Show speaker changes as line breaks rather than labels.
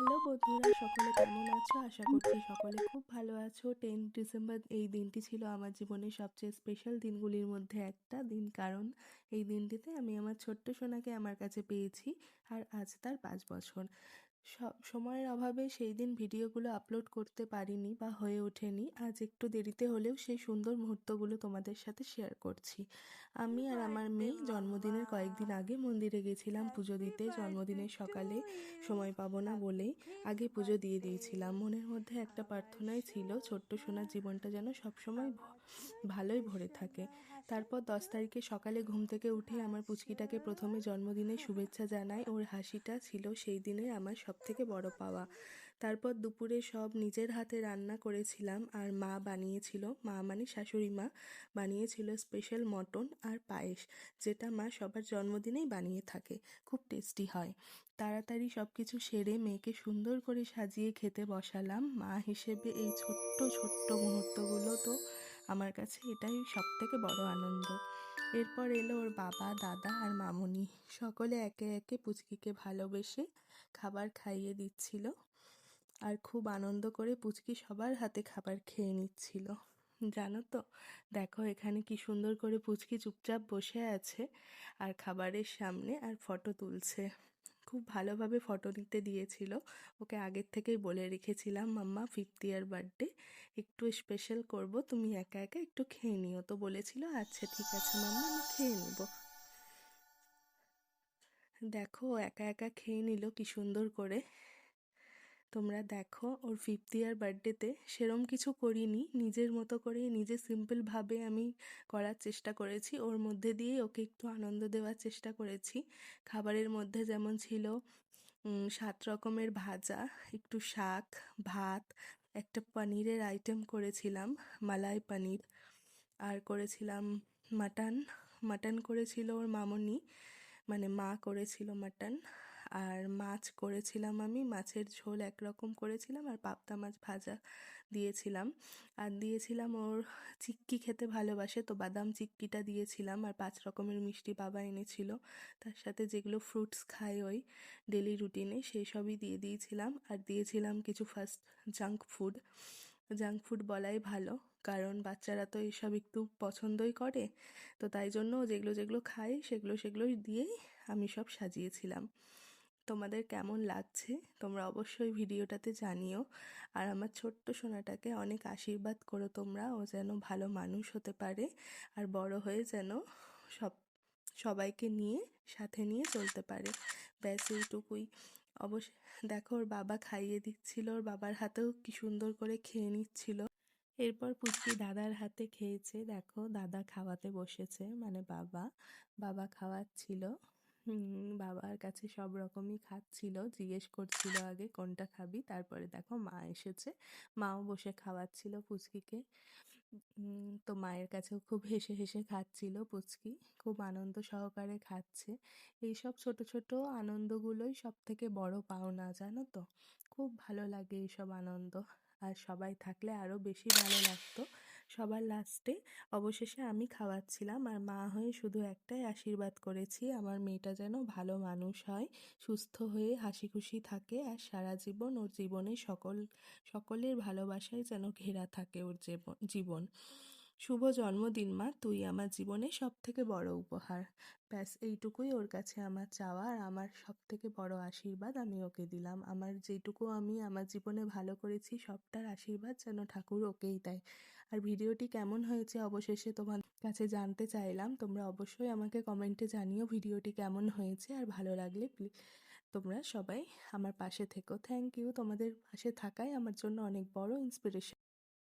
Hello বন্ধুরা, সকলে কেমন আছো? আশা করছি সকলে খুব ভালো আছো। 10 ডিসেম্বর এই দিনটি ছিল আমার জীবনের সবচেয়ে স্পেশাল দিনগুলির মধ্যে একটা দিন, কারণ এই দিনটিতে আমি আমার ছোট্ট সোনাকে আমার কাছে পেয়েছি। আর আজ তার 5 বছর। সময়ের অভাবে সেই দিন ভিডিওগুলো আপলোড করতে পারিনি বা হয়ে ওঠেনি। আজ একটু দেরিতে হলেও সেই সুন্দর মুহূর্তগুলো তোমাদের সাথে শেয়ার করছি। আমি আর আমার মেয়ে জন্মদিনের কয়েকদিন আগে মন্দিরে গেছিলাম পুজো দিতে। জন্মদিনের সকালে সময় পাবো না বলেই আগে পুজো দিয়ে দিয়েছিলাম। মনের মধ্যে একটা প্রার্থনাই ছিল, ছোট্ট সোনার জীবনটা যেন সবসময় ভালোই ভরে থাকে। তারপর 10 তারিখে সকালে ঘুম থেকে উঠে আমার পুচকিটাকে প্রথমে জন্মদিনের শুভেচ্ছা জানাই। ওর হাসিটা ছিল সেই দিনের আমার সবথেকে বড় পাওয়া। তারপর দুপুরে সব নিজের হাতে রান্না করেছিলাম, আর মা বানিয়েছিল, মা মানে শাশুড়ি মা বানিয়েছিল স্পেশাল মটন আর পায়েস, যেটা মা সবার জন্মদিনেই বানিয়ে থাকে। খুব টেস্টি হয়। তাড়াতাড়ি সব কিছু সেরে মেয়েকে সুন্দর করে সাজিয়ে খেতে বসালাম। মা হিসেবে এই ছোট্ট ছোট্ট মুহূর্তগুলো তো আমার কাছে এটাই সবথেকে বড় আনন্দ। এরপর এলো ওর বাবা, দাদা আর মামুনি। সকলে একে একে পুচকিকে ভালোবেসে খাবার খাইয়ে দিচ্ছিল, আর খুব আনন্দ করে পুচকি সবার হাতে খাবার খেয়ে নিচ্ছিল। জানো তো, দেখো এখানে কি সুন্দর করে পুচকি চুপচাপ বসে আছে আর খাবারের সামনে আর ফটো তুলছে। খুব ভালোভাবে ফটো নিতে দিয়েছিল। ওকে আগের থেকেই বলে রেখেছিলাম, মাম্মা 50th বার্থডে একটু স্পেশাল করব, তুমি একা একা একটু খেয়ে নিও। তো বলেছিল আচ্ছা ঠিক আছে মাম্মা, আমি খেয়ে নেব। দেখো একা একা খেয়ে নিল কি সুন্দর করে। তোমরা দেখো, ওর 50th বার্থডেতে সেরম কিছু করিনি, নিজের মতো করেই নিজে সিম্পলভাবে আমি করার চেষ্টা করেছি। ওর মধ্যে দিয়েই ওকে একটু আনন্দ দেওয়ার চেষ্টা করেছি। খাবারের মধ্যে যেমন ছিল 7 রকমের ভাজা, একটু শাক, ভাত, একটা পনিরের আইটেম করেছিলাম, মালাই পনির, আর করেছিলাম মাটন। মাটন করেছিল ওর মামনি, মানে মা করেছিল মাটন। আর মাছ করেছিলাম আমি, মাছের ঝোল একরকম করেছিলাম, আর পাবদা মাছ ভাজা দিয়েছিলাম। আর দিয়েছিলাম, ওর চিক্কি খেতে ভালোবাসে তো বাদাম চিক্কিটা দিয়েছিলাম। আর 5 রকমের মিষ্টি বাবা এনেছিল, তার সাথে যেগুলো ফ্রুটস খায় ওই ডেলি রুটিনে, সেই সবই দিয়ে দিয়েছিলাম। আর দিয়েছিলাম কিছু fast junk food. Junk food বলাই ভালো, কারণ বাচ্চারা তো এইসব একটু পছন্দই করে। তো তাই জন্য যেগুলো যেগুলো খায় সেগুলোই দিয়েই আমি সব সাজিয়েছিলাম। তোমাদের কেমন লাগছে তোমরা অবশ্যই ভিডিওটাতে জানিও। আর আমার ছোট্ট সোনাটাকে অনেক আশীর্বাদ করো তোমরা, ও যেন ভালো মানুষ হতে পারে আর বড় হয়ে যেন সবাইকে নিয়ে সাথে নিয়ে চলতে পারে। ব্যাস এইটুকুই। অবশ্য দেখো, ওর বাবা খাইয়ে দিচ্ছিল, ওর বাবার হাতেও কি সুন্দর করে খেয়ে নিচ্ছিল। এরপর পুচকি দাদার হাতে খেয়েছে। দেখো দাদা খাওয়াতে বসেছে, মানে বাবা বাবা খাওয়াচ্ছিল। বাবার কাছে সব রকমই খাচ্ছিল, জিজ্ঞেস করছিল আগে কোনটা খাবি, তারপরে দেখো মা এসেছে, মাও বসে খাওয়াচ্ছিল পুচকিকে। তো মায়ের কাছেও খুব হেসে হেসে খাচ্ছিল পুচকি, খুব আনন্দ সহকারে খাচ্ছে। এইসব ছোট ছোট আনন্দগুলোই সব থেকে বড় পাওনা, জানো তো। খুব ভালো লাগে এইসব আনন্দ, আর সবাই থাকলে আরও বেশি ভালো লাগতো। সবার লাস্টে অবশেষে আমি খাওয়াচ্ছিলাম, আর মা হয়ে শুধু একটাই আশীর্বাদ করেছি, আমার মেয়েটা যেন ভালো মানুষ হয়, সুস্থ হয়ে হাসি খুশি থাকে, আর সারা জীবন ওর জীবনে সকলের ভালোবাসায় যেন ঘেরা থাকে ওর জীবন। শুভ জন্মদিন মা, তুই আমার জীবনে সব থেকে বড় উপহার। ব্যাস এইটুকুই ওর কাছে আমার চাওয়া, আর আমার সব থেকে বড় আশীর্বাদ আমি ওকে দিলাম। আমার যেটুকু আমি আমার জীবনে ভালো করেছি সবটার আশীর্বাদ যেন ঠাকুর ওকেই দেয়। আর ভিডিওটি কেমন হয়েছে অবশেষে তোমার কাছে জানতে চাইলাম। তোমরা অবশ্যই আমাকে কমেন্টে জানিও ভিডিওটি কেমন হয়েছে, আর ভালো লাগলে তোমরা সবাই আমার পাশে থেকো। থ্যাংক ইউ, তোমাদের পাশে থাকাই আমার জন্য অনেক বড় ইন্সপিরেশন।